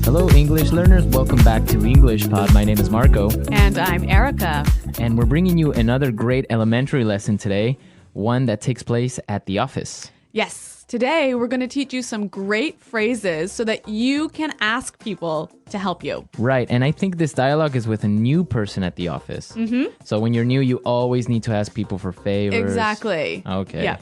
Hello, English learners. Welcome back to English Pod. My name is Marco. And I'm Erica. And we're bringing you another great elementary lesson today, one that takes place at the office. Yes, today we're going to teach you some great phrases so that you can ask people to help you. Right, and I think this dialogue is with a new person at the office. So when you're new, you always need to ask people for favors. Exactly. Okay. Yeah.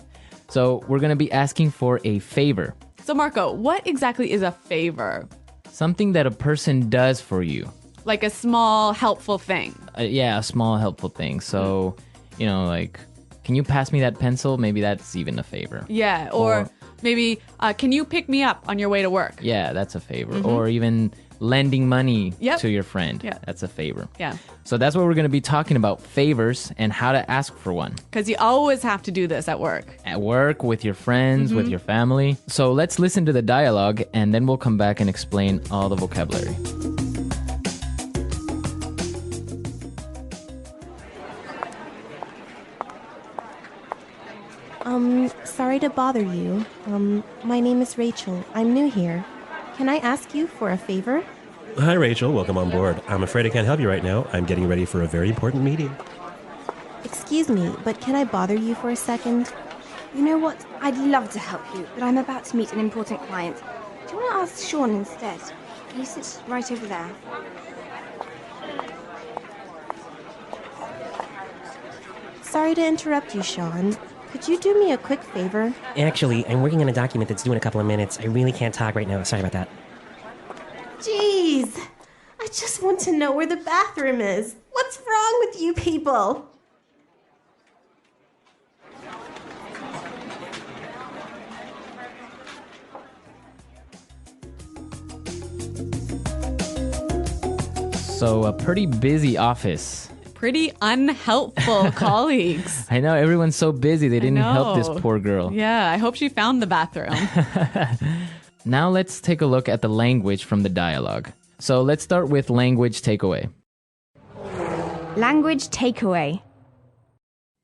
So we're going to be asking for a favor. So Marco, what exactly is a favor? Something that a person does for you. Like a small helpful thing. Yeah, a small helpful thing. So, like, can you pass me that pencil? Maybe that's even a favor. Yeah, or maybe, can you pick me up on your way to work? Yeah, that's a favor. Or even lending money Yep. to your friend. Yeah. That's a favor. Yeah, So that's what we're going to be talking about, favors and how to ask for one. because you always have to do this at work. At work, with your friends, with your family. So let's listen to the dialogue and then we'll come back and explain all the vocabulary. Sorry to bother you. My name is Rachel. I'm new here. Can I ask you for a favor? Hi, Rachel. Welcome on board. I'm afraid I can't help you right now. I'm getting ready for a very important meeting. Excuse me, but can I bother you for a second? You know what? I'd love to help you, but I'm about to meet an important client. Do you want to ask Sean instead? He sits right over there. Sorry to interrupt you, Sean. Could you do me a quick favor? Actually, I'm working on a document that's due in a couple of minutes. I really can't talk right now. Sorry about that. Jeez! I just want to know where the bathroom is. What's wrong with you people? So a pretty busy office. Pretty unhelpful colleagues. I know, everyone's so busy they didn't help this know. poor girl. Yeah, I hope she found the bathroom. Now let's take a look at the language from the dialogue. So let's start with language takeaway. Language takeaway.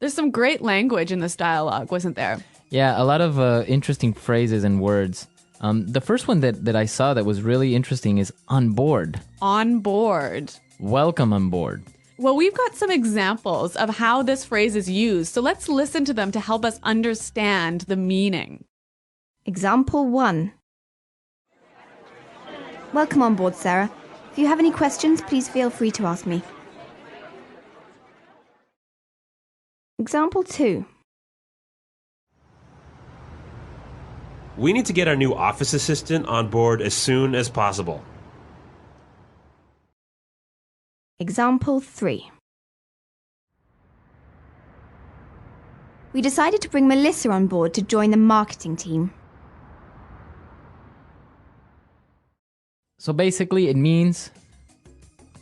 There's some great language in this dialogue, wasn't there? Yeah, a lot of interesting phrases and words. The first one that I saw that was really interesting is on board. On board. Welcome on board. Well, we've got some examples of how this phrase is used, so let's listen to them to help us understand the meaning. Example 1. Welcome on board, Sarah. If you have any questions, please feel free to ask me. Example 2. We need to get our new office assistant on board as soon as possible. Example 3. We decided to bring Melissa on board to join the marketing team. So basically it means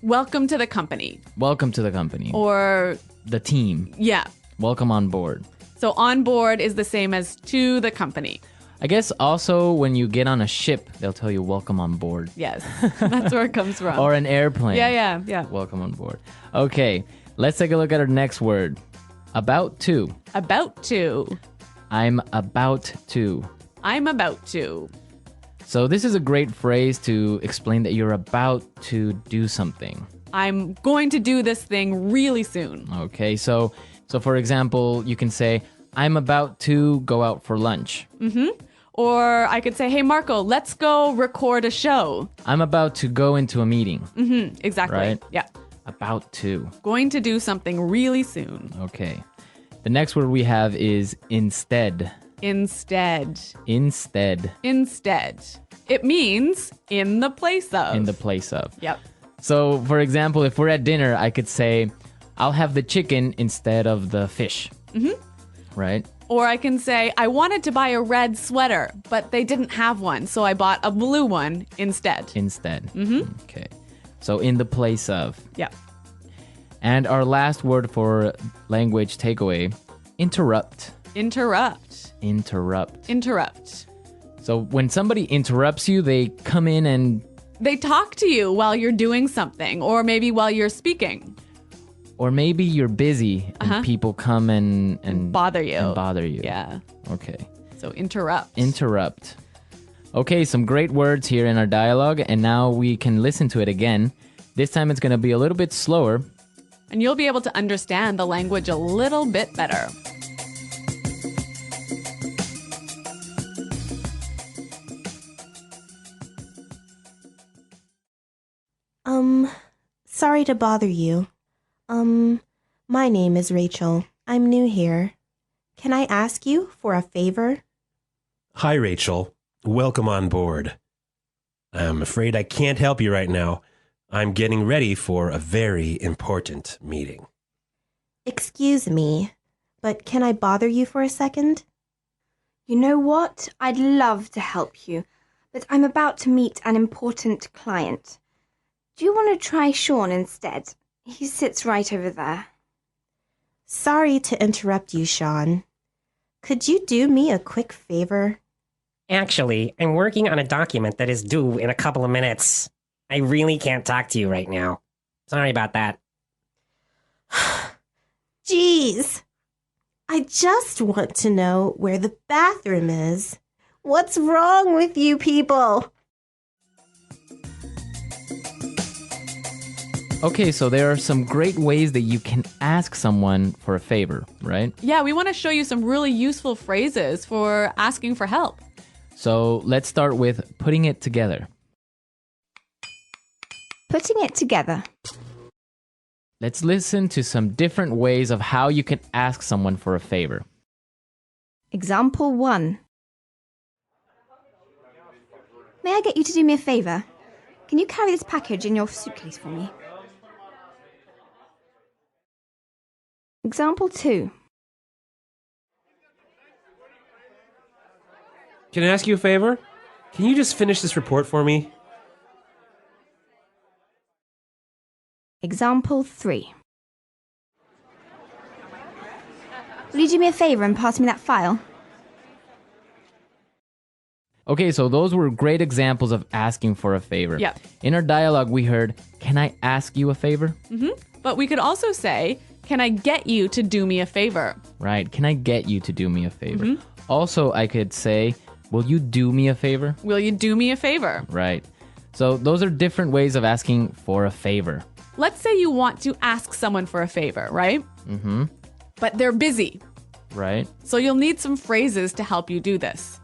Welcome to the company. welcome to the company. Or, The team. yeah. Welcome on board. So on board is the same as to the company. I guess also when you get on a ship, they'll tell you welcome on board. Yes, that's where it comes from. Or an airplane. Yeah. Welcome on board. Okay, let's take a look at our next word. About to. About to. I'm about to. I'm about to. So this is a great phrase to explain that you're about to do something. I'm going to do this thing really soon. Okay, so for example, you can say, I'm about to go out for lunch. Or I could say, hey, Marco, let's go record a show. I'm about to go into a meeting. Exactly. Right. Yeah. About to. Going to do something really soon. Okay. The next word we have is instead. Instead. Instead. Instead. It means in the place of. In the place of. Yep. So, for example, if we're at dinner, I could say, I'll have the chicken instead of the fish. Right? Or I can say, I wanted to buy a red sweater, but they didn't have one, so I bought a blue one instead. Instead. Okay. So, in the place of. Yep. And our last word for language takeaway, interrupt. Interrupt. Interrupt. Interrupt. So when somebody interrupts you, they come in and... They talk to you while you're doing something, or maybe while you're speaking. Or maybe you're busy and people come and Bother you. And bother you. Yeah. Okay. So interrupt. Interrupt. Okay, some great words here in our dialogue, and now we can listen to it again. This time it's going to be a little bit slower. And you'll be able to understand the language a little bit better. Sorry to bother you. My name is Rachel. I'm new here. Can I ask you for a favor? Hi, Rachel. Welcome on board. I'm afraid I can't help you right now. I'm getting ready for a very important meeting. Excuse me, but can I bother you for a second? You know what? I'd love to help you, but I'm about to meet an important client. Do you want to try Sean instead? He sits right over there. Sorry to interrupt you, Sean. Could you do me a quick favor? Actually, I'm working on a document that is due in a couple of minutes. I really can't talk to you right now. Sorry about that. Jeez. I just want to know where the bathroom is. What's wrong with you people? Okay, so there are some great ways that you can ask someone for a favor, right? Yeah, we want to show you some really useful phrases for asking for help. So let's start with putting it together. Putting it together. Let's listen to some different ways of how you can ask someone for a favor. Example 1. May I get you to do me a favor? Can you carry this package in your suitcase for me? Example 2. Can I ask you a favor? Can you just finish this report for me? Example 3. Will you do me a favor and pass me that file? Okay, so those were great examples of asking for a favor. Yeah. In our dialogue, we heard, "Can I ask you a favor?" But we could also say, can I get you to do me a favor? Right. Can I get you to do me a favor? Also, I could say, "Will you do me a favor?" Will you do me a favor? Right. So those are different ways of asking for a favor. Let's say you want to ask someone for a favor, right? Mm-hmm. But they're busy. Right? So you'll need some phrases to help you do this.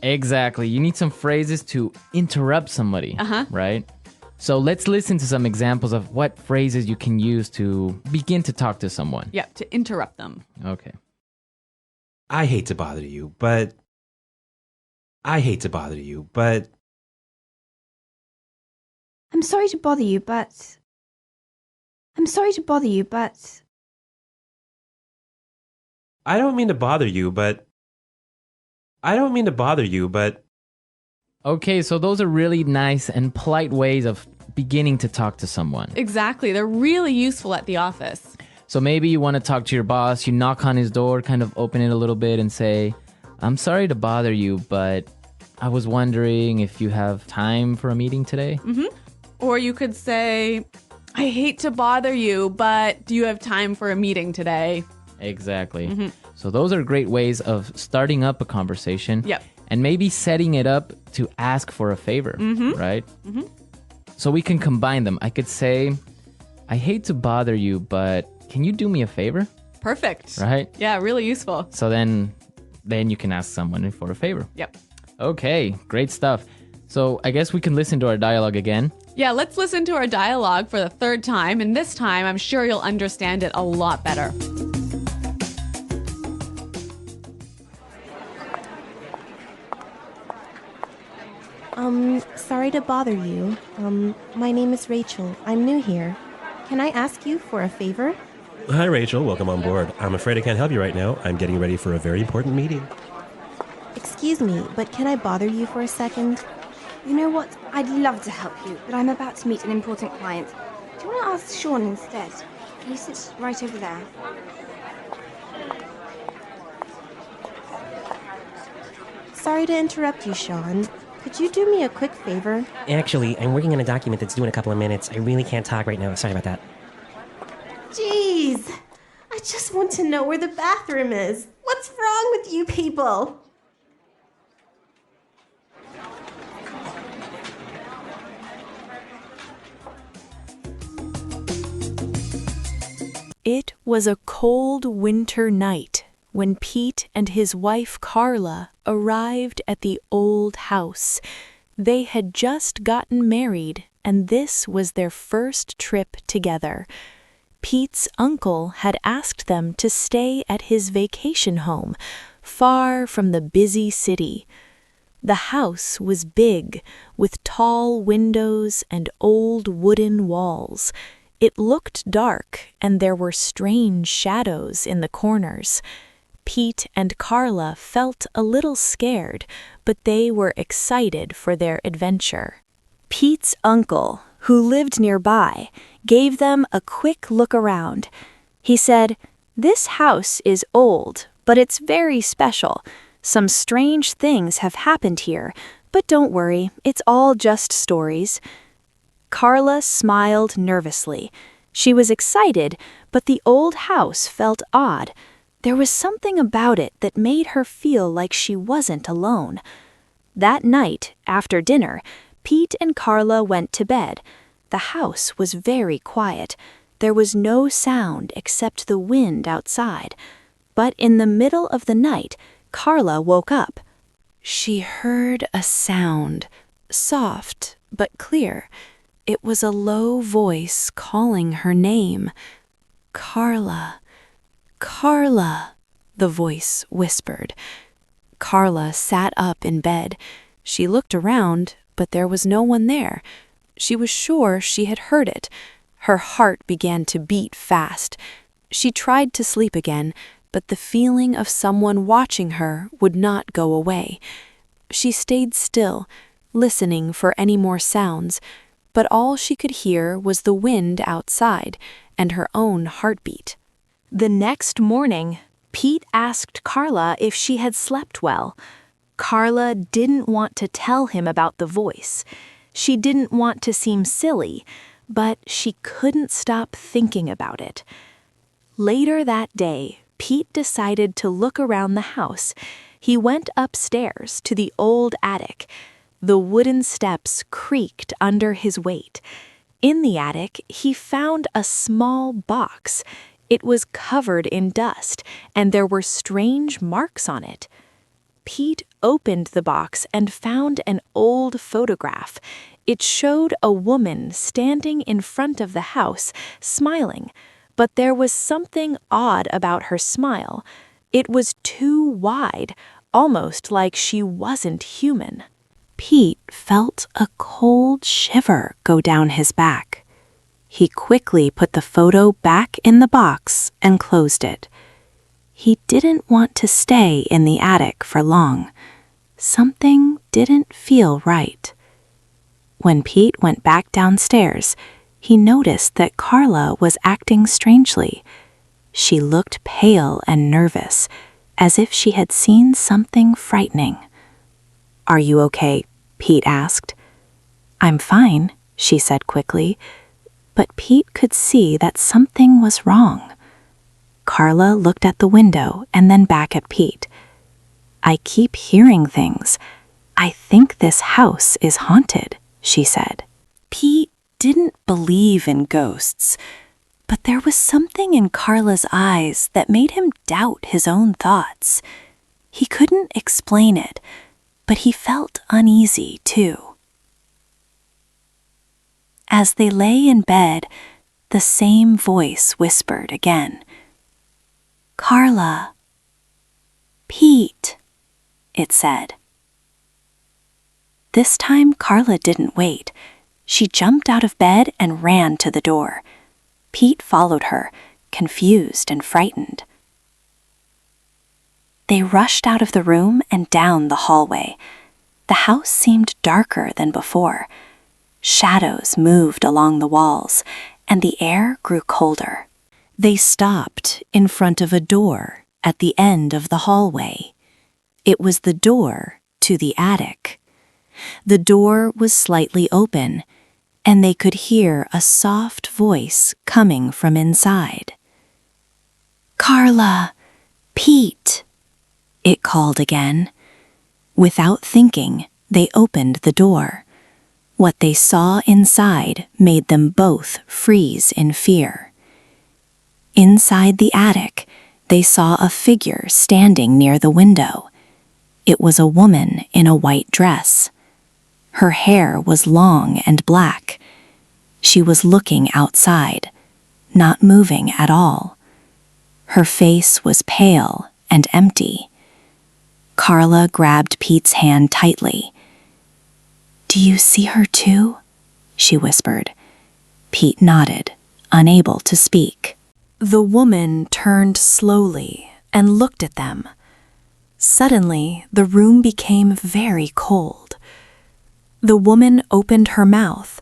Exactly. You need some phrases to interrupt somebody. Right? So let's listen to some examples of what phrases you can use to begin to talk to someone. Yeah, to interrupt them. Okay. I hate to bother you, but... I'm sorry to bother you, but... I don't mean to bother you, but... Okay, so those are really nice and polite ways of beginning to talk to someone. Exactly. They're really useful at the office. So maybe you want to talk to your boss, you knock on his door, kind of open it a little bit and say, "I'm sorry to bother you, but I was wondering if you have time for a meeting today?" Or you could say, "I hate to bother you, but do you have time for a meeting today?" Exactly. So those are great ways of starting up a conversation. Yep. And maybe setting it up to ask for a favor, right? So we can combine them. I could say, "I hate to bother you, but can you do me a favor?" Perfect. Right? Yeah, really useful. So then you can ask someone for a favor. Yep. Okay, great stuff. So I guess we can listen to our dialogue again. Yeah, let's listen to our dialogue for the third time. And this time, I'm sure you'll understand it a lot better. Sorry to bother you. My name is Rachel. I'm new here. Can I ask you for a favor? Hi, Rachel. Welcome on board. I'm afraid I can't help you right now. I'm getting ready for a very important meeting. Excuse me, but can I bother you for a second? You know what? I'd love to help you, but I'm about to meet an important client. Do you want to ask Sean instead? He sits right over there. Sorry to interrupt you, Sean. Could you do me a quick favor? Actually, I'm working on a document that's due in a couple of minutes. I really can't talk right now. Sorry about that. Jeez. I just want to know where the bathroom is. What's wrong with you people? It was a cold winter night when Pete and his wife Carla arrived at the old house. They had just gotten married, and this was their first trip together. Pete's uncle had asked them to stay at his vacation home, far from the busy city. The house was big, with tall windows and old wooden walls. It looked dark, and there were strange shadows in the corners. Pete and Carla felt a little scared, but they were excited for their adventure. Pete's uncle, who lived nearby, gave them a quick look around. He said, "This house is old, but it's very special. Some strange things have happened here, but don't worry, it's all just stories." Carla smiled nervously. She was excited, but the old house felt odd. There was something about it that made her feel like she wasn't alone. That night, after dinner, Pete and Carla went to bed. The house was very quiet. There was no sound except the wind outside. But in the middle of the night, Carla woke up. She heard a sound, soft but clear. It was a low voice calling her name. "Carla, Carla," the voice whispered. Carla sat up in bed. She looked around, but there was no one there. She was sure she had heard it. Her heart began to beat fast. She tried to sleep again, but the feeling of someone watching her would not go away. She stayed still, listening for any more sounds, but all she could hear was the wind outside and her own heartbeat. The next morning, Pete asked Carla if she had slept well. Carla didn't want to tell him about the voice. She didn't want to seem silly, but she couldn't stop thinking about it. Later that day, Pete decided to look around the house. He went upstairs to the old attic. The wooden steps creaked under his weight. In the attic, he found a small box. It was covered in dust, and there were strange marks on it. Pete opened the box and found an old photograph. It showed a woman standing in front of the house, smiling, but there was something odd about her smile. It was too wide, almost like she wasn't human. Pete felt a cold shiver go down his back. He quickly put the photo back in the box and closed it. He didn't want to stay in the attic for long. Something didn't feel right. When Pete went back downstairs, he noticed that Carla was acting strangely. She looked pale and nervous, as if she had seen something frightening. "Are you okay?" Pete asked. "I'm fine," she said quickly, but Pete could see that something was wrong. Carla looked at the window and then back at Pete. "I keep hearing things. I think this house is haunted," she said. Pete didn't believe in ghosts, but there was something in Carla's eyes that made him doubt his own thoughts. He couldn't explain it, but he felt uneasy too. As they lay in bed, the same voice whispered again. "Carla, Pete," it said. This time Carla didn't wait. She jumped out of bed and ran to the door. Pete followed her, confused and frightened. They rushed out of the room and down the hallway. The house seemed darker than before. Shadows moved along the walls, and the air grew colder. They stopped in front of a door at the end of the hallway. It was the door to the attic. The door was slightly open, and they could hear a soft voice coming from inside. "Carla, Pete," it called again. Without thinking, they opened the door. What they saw inside made them both freeze in fear. Inside the attic, they saw a figure standing near the window. It was a woman in a white dress. Her hair was long and black. She was looking outside, not moving at all. Her face was pale and empty. Carla grabbed Pete's hand tightly. "Do you see her too?" she whispered. Pete nodded, unable to speak. The woman turned slowly and looked at them. Suddenly, the room became very cold. The woman opened her mouth,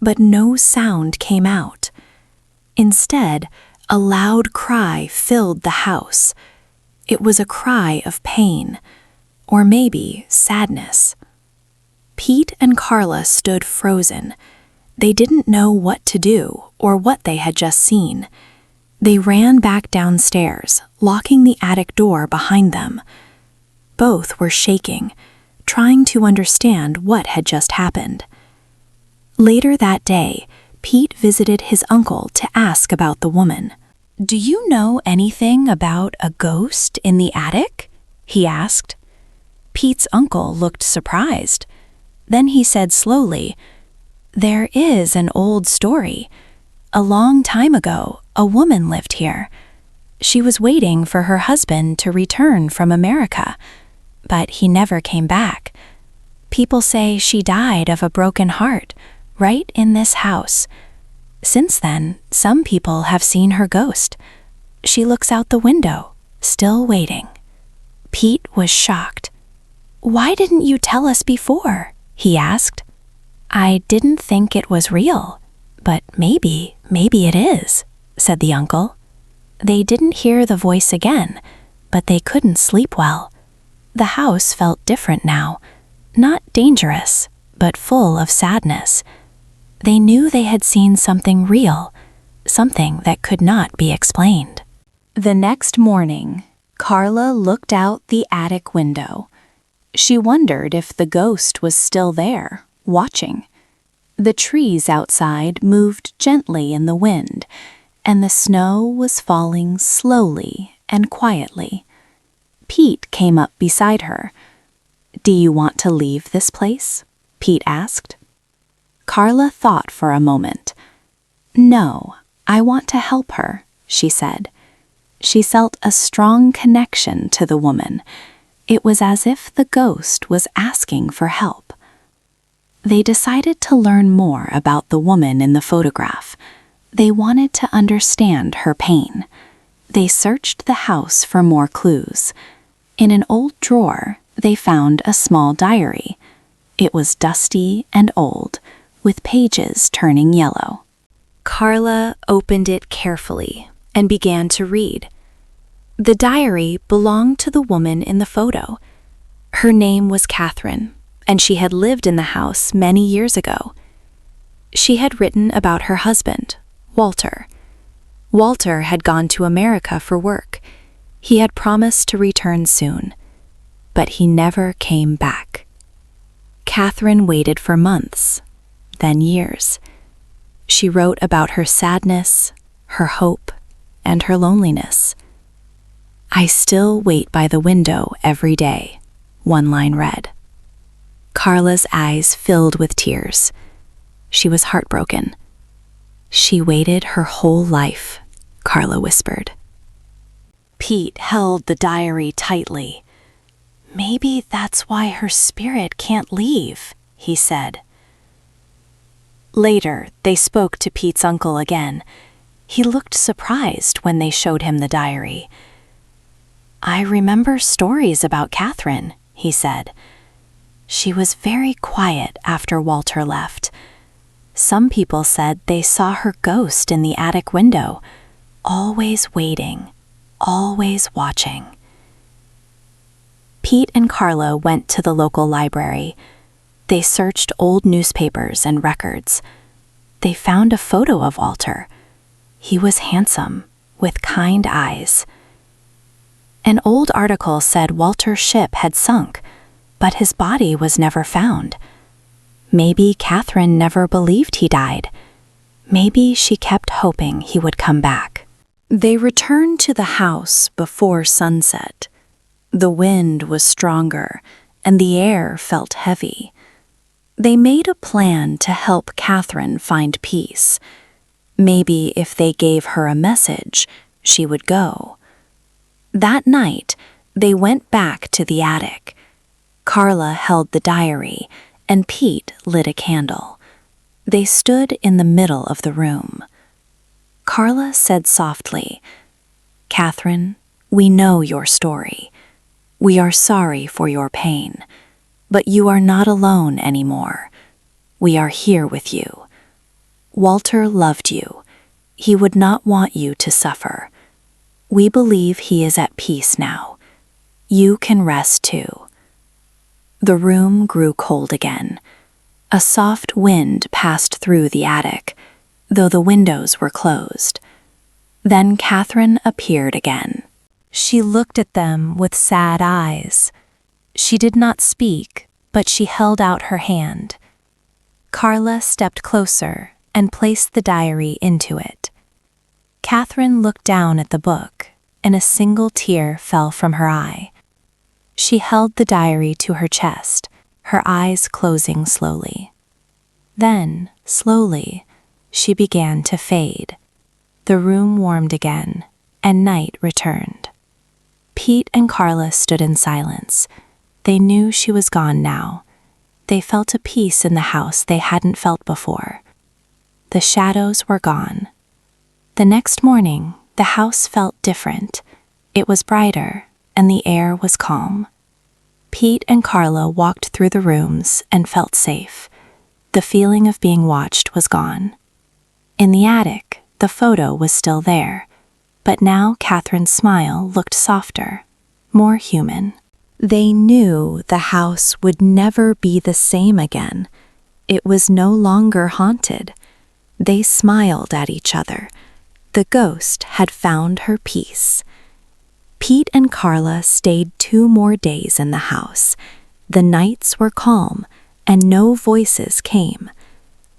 but no sound came out. Instead, a loud cry filled the house. It was a cry of pain, or maybe sadness. Pete and Carla stood frozen. They didn't know what to do or what they had just seen. They ran back downstairs, locking the attic door behind them. Both were shaking, trying to understand what had just happened. Later that day, Pete visited his uncle to ask about the woman. "Do you know anything about a ghost in the attic?" he asked. Pete's uncle looked surprised. Then he said slowly, "There is an old story. A long time ago, a woman lived here. She was waiting for her husband to return from America, but he never came back. People say she died of a broken heart right in this house. Since then, some people have seen her ghost. She looks out the window, still waiting." Pete was shocked. "Why didn't you tell us before?" he asked. "I didn't think it was real, but maybe it is," said the uncle. They didn't hear the voice again, but they couldn't sleep well. The house felt different now, not dangerous, but full of sadness. They knew they had seen something real, something that could not be explained. The next morning, Carla looked out the attic window. She wondered if the ghost was still there, watching. The trees outside moved gently in the wind, and the snow was falling slowly and quietly. Pete came up beside her. "Do you want to leave this place?" Pete asked. Carla thought for a moment. "No, I want to help her," she said. She felt a strong connection to the woman. It was as if the ghost was asking for help. They decided to learn more about the woman in the photograph. They wanted to understand her pain. They searched the house for more clues. In an old drawer, they found a small diary. It was dusty and old, with pages turning yellow. Carla opened it carefully and began to read. The diary belonged to the woman in the photo. Her name was Catherine, and she had lived in the house many years ago. She had written about her husband, Walter. Walter had gone to America for work. He had promised to return soon, but he never came back. Catherine waited for months, then years. She wrote about her sadness, her hope, and her loneliness. "I still wait by the window every day," one line read. Carla's eyes filled with tears. She was heartbroken. "She waited her whole life," Carla whispered. Pete held the diary tightly. "Maybe that's why her spirit can't leave," he said. Later, they spoke to Pete's uncle again. He looked surprised when they showed him the diary. "I remember stories about Catherine," he said. "She was very quiet after Walter left. Some people said they saw her ghost in the attic window, always waiting, always watching." Pete and Carla went to the local library. They searched old newspapers and records. They found a photo of Walter. He was handsome, with kind eyes. An old article said Walter's ship had sunk, but his body was never found. Maybe Catherine never believed he died. Maybe she kept hoping he would come back. They returned to the house before sunset. The wind was stronger, and the air felt heavy. They made a plan to help Catherine find peace. Maybe if they gave her a message, she would go. That night, they went back to the attic. Carla held the diary, and Pete lit a candle. They stood in the middle of the room. Carla said softly, "Catherine, we know your story. We are sorry for your pain, but you are not alone anymore. We are here with you. Walter loved you. He would not want you to suffer. We believe he is at peace now. You can rest too." The room grew cold again. A soft wind passed through the attic, though the windows were closed. Then Catherine appeared again. She looked at them with sad eyes. She did not speak, but she held out her hand. Carla stepped closer and placed the diary into it. Catherine looked down at the book, and a single tear fell from her eye. She held the diary to her chest, her eyes closing slowly. Then, slowly, she began to fade. The room warmed again, and night returned. Pete and Carla stood in silence. They knew she was gone now. They felt a peace in the house they hadn't felt before. The shadows were gone. The next morning, the house felt different. It was brighter, and the air was calm. Pete and Carla walked through the rooms and felt safe. The feeling of being watched was gone. In the attic, the photo was still there, but now Catherine's smile looked softer, more human. They knew the house would never be the same again. It was no longer haunted. They smiled at each other. The ghost had found her peace. Pete and Carla stayed 2 more days in the house. The nights were calm, and no voices came.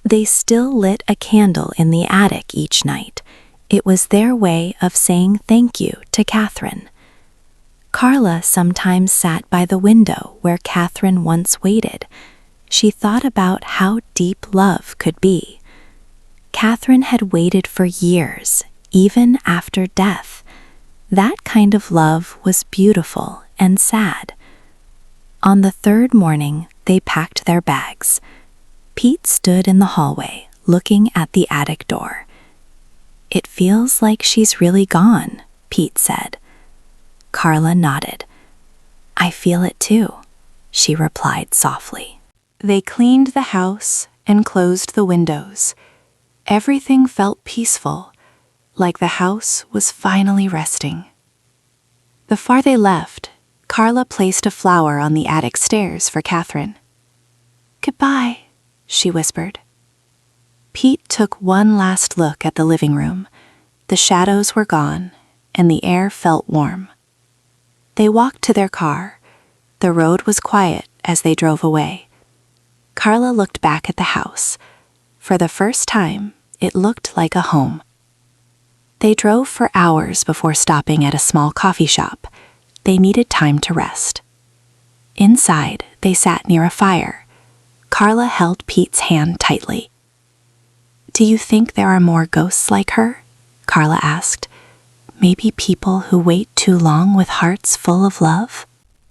They still lit a candle in the attic each night. It was their way of saying thank you to Catherine. Carla sometimes sat by the window where Catherine once waited. She thought about how deep love could be. Catherine had waited for years, even after death. That kind of love was beautiful and sad. On the 3rd morning, they packed their bags. Pete stood in the hallway, looking at the attic door. "It feels like she's really gone," Pete said. Carla nodded. "I feel it too," she replied softly. They cleaned the house and closed the windows. Everything felt peaceful, like the house was finally resting. Before they left, Carla placed a flower on the attic stairs for Catherine. "Goodbye," she whispered. Pete took one last look at the living room. The shadows were gone, and the air felt warm. They walked to their car. The road was quiet as they drove away. Carla looked back at the house. For the first time, it looked like a home. They drove for hours before stopping at a small coffee shop. They needed time to rest. Inside, they sat near a fire. Carla held Pete's hand tightly. "Do you think there are more ghosts like her?" Carla asked. "Maybe people who wait too long with hearts full of love?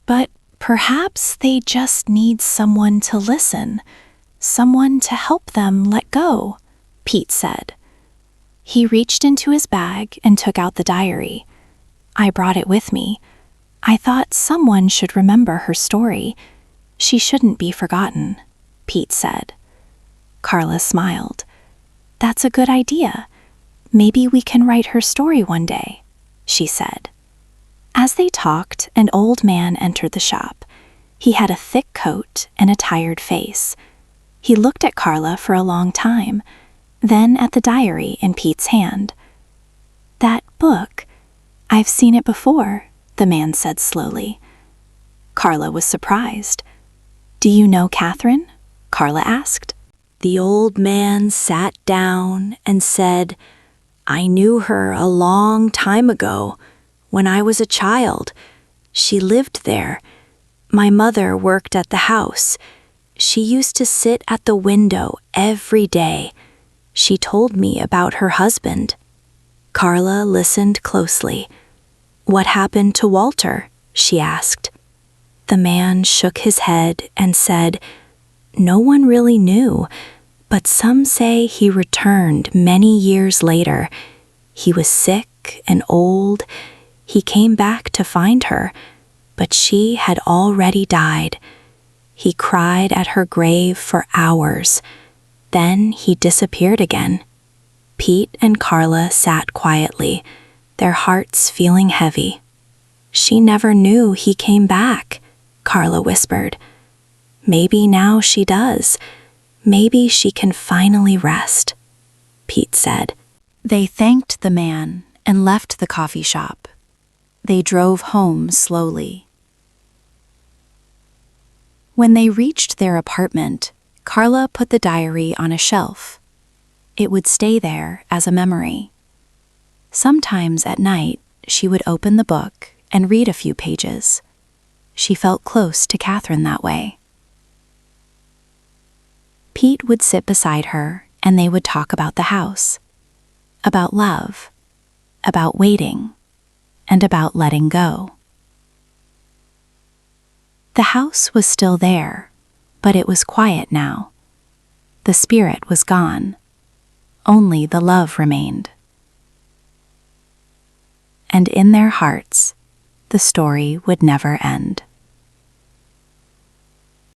But perhaps they just need someone to listen, someone to help them let go," Pete said. He reached into his bag and took out the diary. "I brought it with me. I thought someone should remember her story. She shouldn't be forgotten," Pete said. Carla smiled. "That's a good idea. Maybe we can write her story one day," she said. As they talked, an old man entered the shop. He had a thick coat and a tired face. He looked at Carla for a long time, then at the diary in Pete's hand. "That book, I've seen it before," the man said slowly. Carla was surprised. "Do you know Catherine?" Carla asked. The old man sat down and said, I knew her a long time ago, when I was a child. She lived there. My mother worked at the house. She used to sit at the window every day. She told me about her husband. Carla listened closely. What happened to Walter? She asked. The man shook his head and said, no one really knew, but some say he returned many years later. He was sick and old. He came back to find her, but she had already died. He cried at her grave for hours. Then he disappeared again. Pete and Carla sat quietly, their hearts feeling heavy. She never knew he came back, Carla whispered. Maybe now she does. Maybe she can finally rest, Pete said. They thanked the man and left the coffee shop. They drove home slowly. When they reached their apartment, Carla put the diary on a shelf. It would stay there as a memory. Sometimes at night, she would open the book and read a few pages. She felt close to Catherine that way. Pete would sit beside her and they would talk about the house, about love, about waiting, and about letting go. The house was still there, but it was quiet now. The spirit was gone. Only the love remained. And in their hearts, the story would never end.